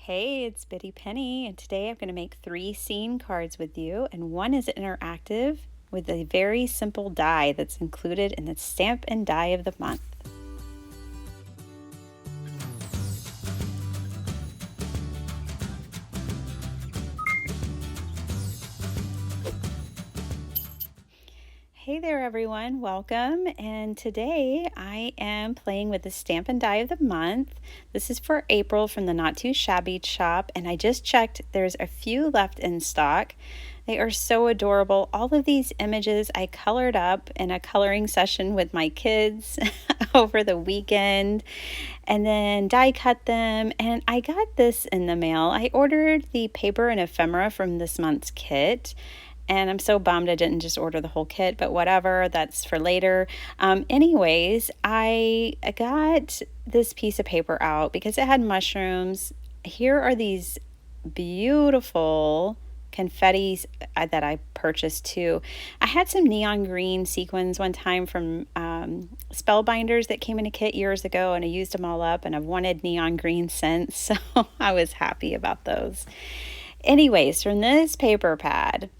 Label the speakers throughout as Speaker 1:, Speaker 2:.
Speaker 1: Hey, it's Biddy Penny, and today I'm going to make 3 scene cards with you, and one is interactive with a very simple die that's included in the Stamp and Die of the Month. Hey there everyone, welcome, and today I am playing with the Stamp and Die of the Month. This is for April from the Not Too Shabby shop, and I just checked, there's a few left in stock. They are so adorable. All of these images I colored up in a coloring session with my kids over the weekend and then die cut them, and I got this in the mail. I ordered the paper and ephemera from this month's kit, and I'm so bummed I didn't just order the whole kit, but whatever, that's for later. Anyways, I got this piece of paper out because it had mushrooms. Here are these beautiful confettis that I purchased too. I had some neon green sequins one time from Spellbinders that came in a kit years ago, and I used them all up, and I've wanted neon green since, so I was happy about those. Anyways, from this paper pad,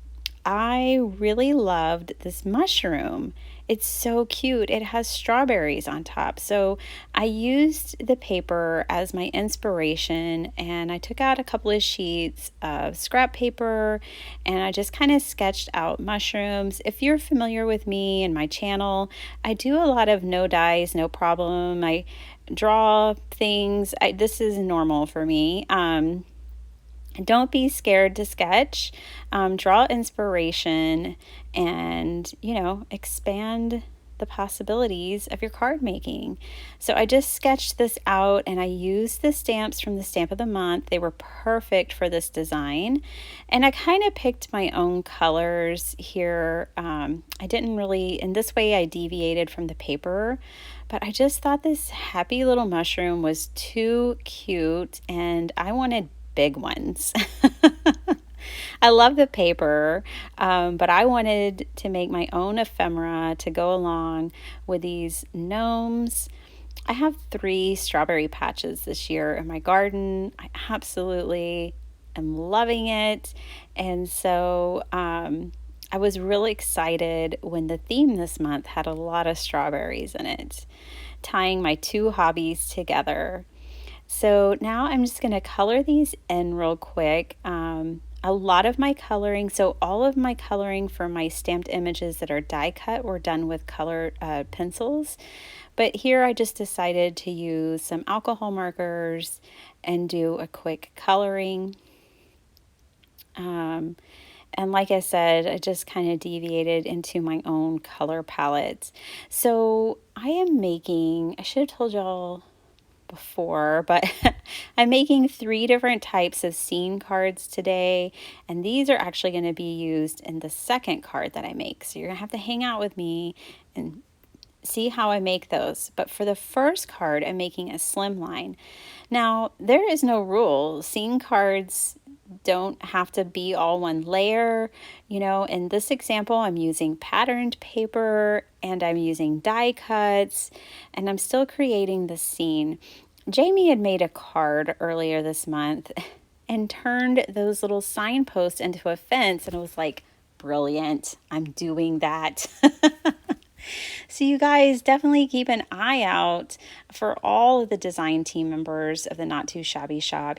Speaker 1: I really loved this mushroom. It's so cute. It has strawberries on top. So I used the paper as my inspiration, and I took out a couple of sheets of scrap paper and I just kind of sketched out mushrooms. If you're familiar with me and my channel, I do a lot of no dies, no problem. I draw things. This is normal for me. Don't be scared to sketch. Draw inspiration and, expand the possibilities of your card making. So I just sketched this out and I used the stamps from the Stamp of the Month. They were perfect for this design. And I kind of picked my own colors here. I didn't really, in this way I deviated from the paper, but I just thought this happy little mushroom was too cute and I wanted big ones. I love the paper, but I wanted to make my own ephemera to go along with these gnomes. I have 3 strawberry patches this year in my garden. I absolutely am loving it. And so I was really excited when the theme this month had a lot of strawberries in it, tying my 2 hobbies together. So now I'm just going to color these in real quick. A lot of my coloring, so all of my coloring for my stamped images that are die cut were done with color pencils. But here I just decided to use some alcohol markers and do a quick coloring. And like I said, I just kind of deviated into my own color palette. So I am making, I should have told y'all before, but I'm making 3 different types of scene cards today, and these are actually going to be used in the second card that I make. So you're going to have to hang out with me and see how I make those. But for the first card, I'm making a slim line. Now, there is no rule. Scene cards don't have to be all one layer. In this example, I'm using patterned paper and I'm using die cuts, and I'm still creating the scene. Jamie had made a card earlier this month and turned those little signposts into a fence, and it was like, brilliant, I'm doing that. So you guys definitely keep an eye out for all of the design team members of the Not Too Shabby shop.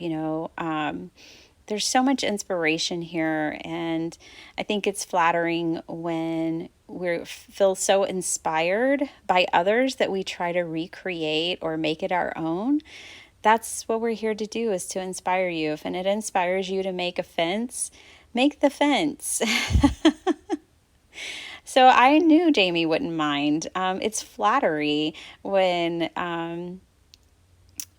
Speaker 1: There's so much inspiration here, and I think it's flattering when we feel so inspired by others that we try to recreate or make it our own. That's what we're here to do, is to inspire you. If it inspires you to make a fence, make the fence. So I knew Jamie wouldn't mind. It's flattery when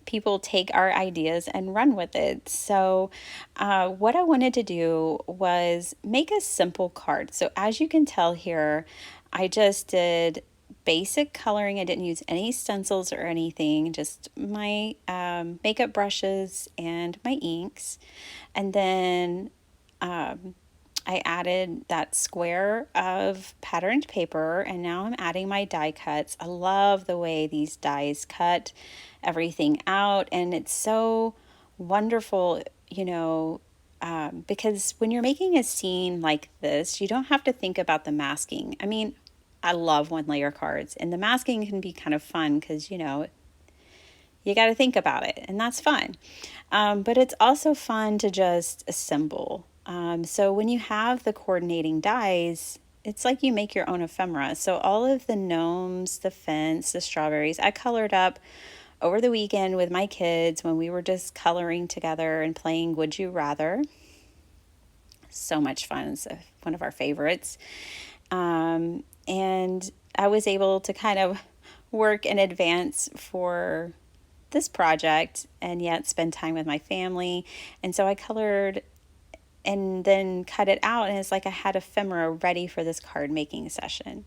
Speaker 1: people take our ideas and run with it. So what I wanted to do was make a simple card. So as you can tell here, I just did basic coloring. I didn't use any stencils or anything, just my makeup brushes and my inks. And then I added that square of patterned paper, and now I'm adding my die cuts. I love the way these dies cut everything out, and it's so wonderful, because when you're making a scene like this, you don't have to think about the masking. I mean, I love one layer cards, and the masking can be kind of fun because, you got to think about it, and that's fun. But it's also fun to just assemble. So when you have the coordinating dies, it's like you make your own ephemera. So all of the gnomes, the fence, the strawberries, I colored up over the weekend with my kids when we were just coloring together and playing Would You Rather. So much fun. It's one of our favorites. And I was able to kind of work in advance for this project and yet spend time with my family. And so I colored and then cut it out, and it's like I had ephemera ready for this card making session.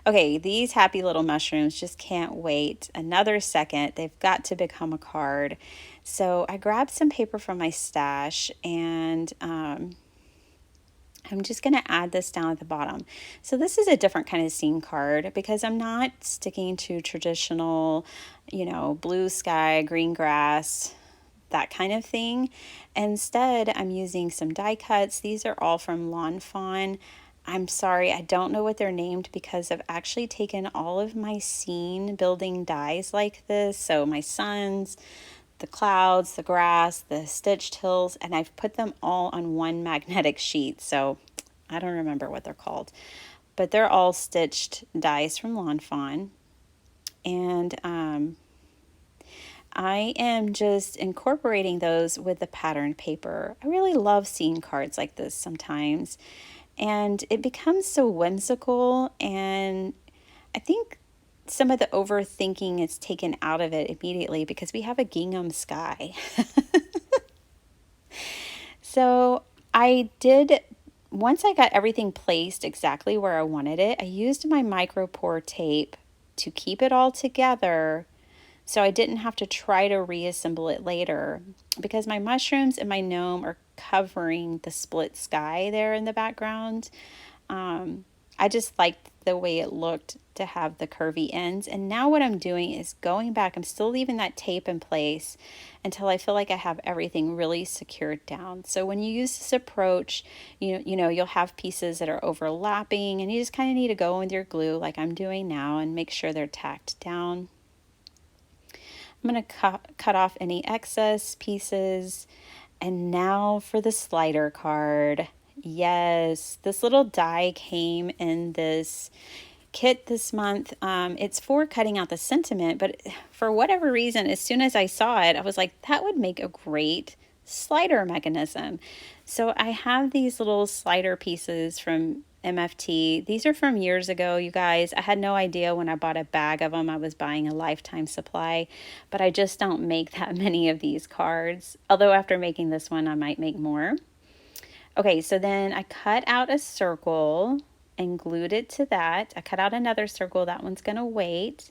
Speaker 1: Okay, these happy little mushrooms just can't wait another second. They've got to become a card. So I grabbed some paper from my stash, and I'm just going to add this down at the bottom. So this is a different kind of scene card because I'm not sticking to traditional, blue sky, green grass, that kind of thing. Instead, I'm using some die cuts. These are all from Lawn Fawn. I'm sorry, I don't know what they're named because I've actually taken all of my scene building dies like this. So my suns, the clouds, the grass, the stitched hills, and I've put them all on one magnetic sheet. So I don't remember what they're called, but they're all stitched dies from Lawn Fawn. And I am just incorporating those with the pattern paper. I really love seeing cards like this sometimes, and it becomes so whimsical, and I think some of the overthinking is taken out of it immediately because we have a gingham sky. So once I got everything placed exactly where I wanted it, I used my micropore tape to keep it all together so I didn't have to try to reassemble it later because my mushrooms and my gnome are covering the split sky there in the background. I just liked the way it looked to have the curvy ends. And now what I'm doing is going back. I'm still leaving that tape in place until I feel like I have everything really secured down. So when you use this approach, you'll have pieces that are overlapping, and you just kind of need to go in with your glue like I'm doing now and make sure they're tacked down. I'm going to cut off any excess pieces. And now for the slider card. Yes, this little die came in this kit this month. It's for cutting out the sentiment, but for whatever reason, as soon as I saw it, I was like, that would make a great slider mechanism. So I have these little slider pieces from MFT. These are from years ago, you guys. I had no idea when I bought a bag of them I was buying a lifetime supply, but I just don't make that many of these cards. Although after making this one, I might make more. Okay, so then I cut out a circle and glued it to that. I cut out another circle. That one's going to wait.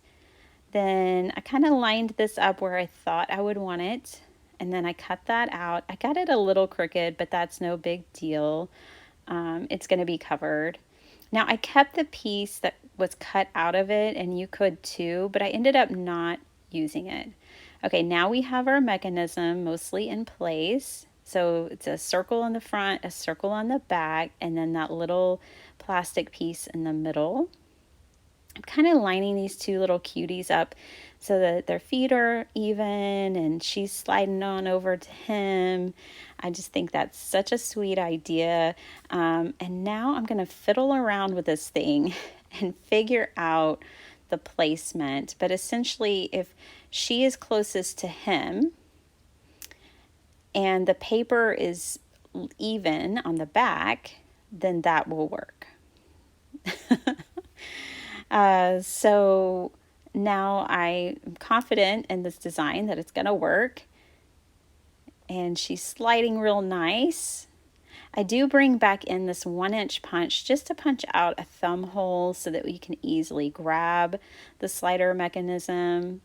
Speaker 1: Then I kind of lined this up where I thought I would want it. And then I cut that out. I got it a little crooked, but that's no big deal. It's going to be covered. Now I kept the piece that was cut out of it, and you could too, but I ended up not using it. Okay, now we have our mechanism mostly in place. So it's a circle in the front, a circle on the back, and then that little plastic piece in the middle. I'm kind of lining these two little cuties up so that their feet are even and she's sliding on over to him. I just think that's such a sweet idea. And now I'm going to fiddle around with this thing and figure out the placement. But essentially, if she is closest to him, and the paper is even on the back, then that will work. So now I'm confident in this design that it's going to work. And she's sliding real nice. I do bring back in this 1-inch punch just to punch out a thumb hole so that we can easily grab the slider mechanism.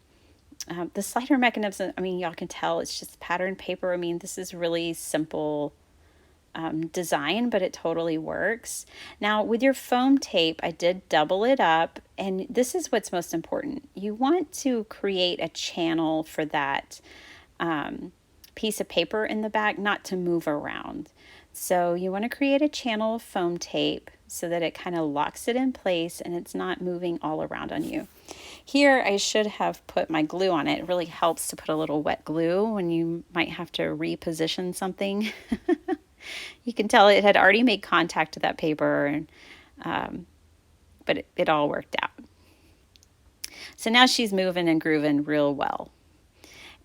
Speaker 1: The slider mechanism, I mean, y'all can tell it's just pattern paper. I mean, this is really simple design, but it totally works. Now, with your foam tape, I did double it up, and this is what's most important. You want to create a channel for that piece of paper in the back not to move around. So you want to create a channel of foam tape so that it kind of locks it in place and it's not moving all around on you. Here I should have put my glue on it. It really helps to put a little wet glue when you might have to reposition something. You can tell it had already made contact with that paper, but it all worked out. So now she's moving and grooving real well.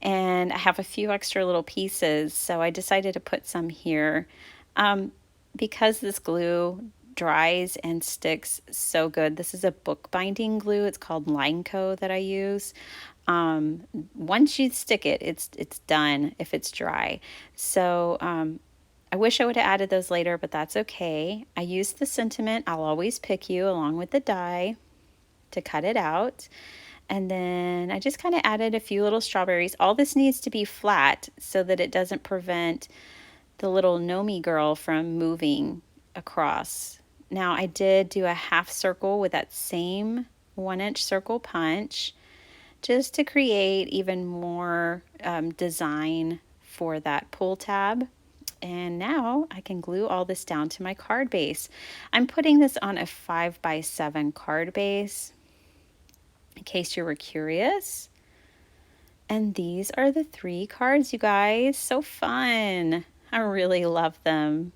Speaker 1: And I have a few extra little pieces, so I decided to put some here. Because this glue dries and sticks so good. This is a bookbinding glue. It's called Lineco that I use. Once you stick it, it's done if it's dry. So I wish I would have added those later, but that's okay. I used the sentiment, I'll always pick you, along with the die to cut it out. And then I just kind of added a few little strawberries. All this needs to be flat so that it doesn't prevent the little Nomi girl from moving across. Now I did do a half circle with that same 1-inch circle punch just to create even more design for that pull tab. And now I can glue all this down to my card base. I'm putting this on a 5x7 card base, in case you were curious. And these are the 3 cards, you guys. So fun. I really love them.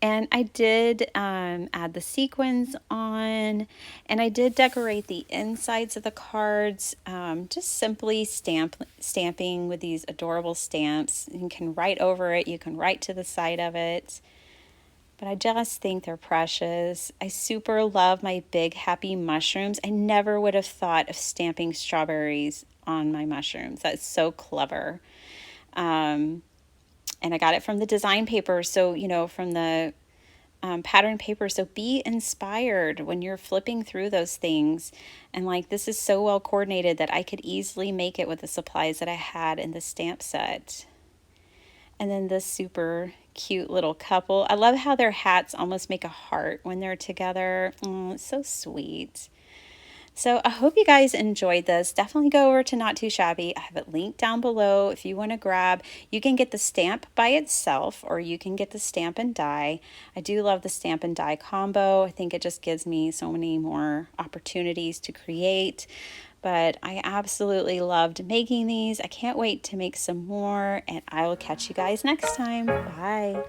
Speaker 1: And I did add the sequins on, and I did decorate the insides of the cards, just simply stamping with these adorable stamps. You can write over it, you can write to the side of it, but I just think they're precious. I super love my big happy mushrooms. I never would have thought of stamping strawberries on my mushrooms. That's so clever. And I got it from the design paper, so, you know, from the pattern paper. So be inspired when you're flipping through those things. And like, this is so well coordinated that I could easily make it with the supplies that I had in the stamp set. And then this super cute little couple. I love how their hats almost make a heart when they're together. Oh, it's so sweet. So I hope you guys enjoyed this. Definitely go over to Not Too Shabby. I have it linked down below if you want to grab. You can get the stamp by itself, or you can get the stamp and die. I do love the stamp and die combo. I think it just gives me so many more opportunities to create. But I absolutely loved making these. I can't wait to make some more, and I will catch you guys next time. Bye.